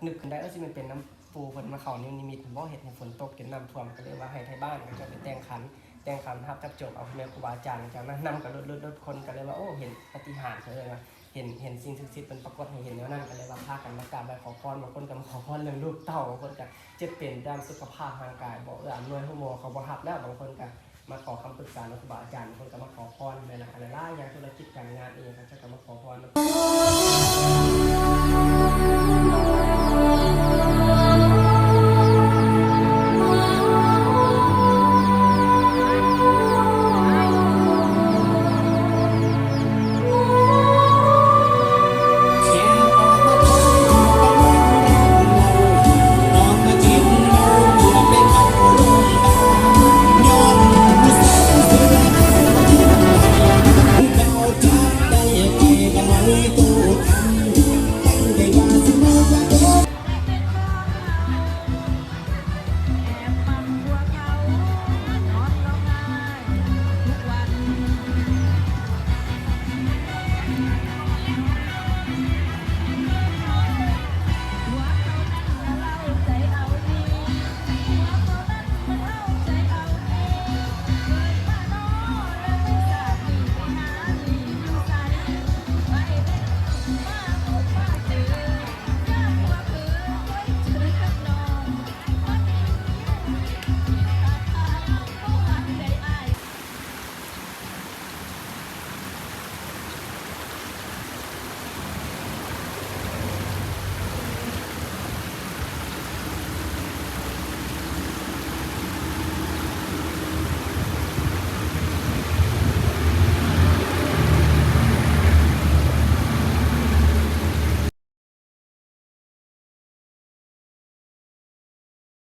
นึกขึ้นได้สิมันเป็นน้ำปูฝนมาเขานิมิตบ่เห็นฝนตกจนน้ำท่วมก็เลยว่าให้ไทยบ้านก็จะไปแต่งขันทับจับจบเอาแม่ครูบาอาจารย์จากนั้นนำกับรถคนก็เลยว่าโอ้เห็นปฏิหารเลยว่าเห็นสิ่งศักดิ์สิทธิ์เป็นปรากฏให้เห็นแล้วนั่นก็เลยว่าพากันมากราบไหว้ขอพรบางคนก็มาขอพรเรื่องลูกเต้าบางคนก็เจ็บเป็นด้านสุขภาพทางกายบอกอำนวยหัวโมเขาบ่ฮับแล้วบางคนก็มาขอคำปรึกษาครูบาอาจารย์บางคนก็มาขอพรในหลักอะไรอย่างธุรกิจการงานเองก็จะมาขอพร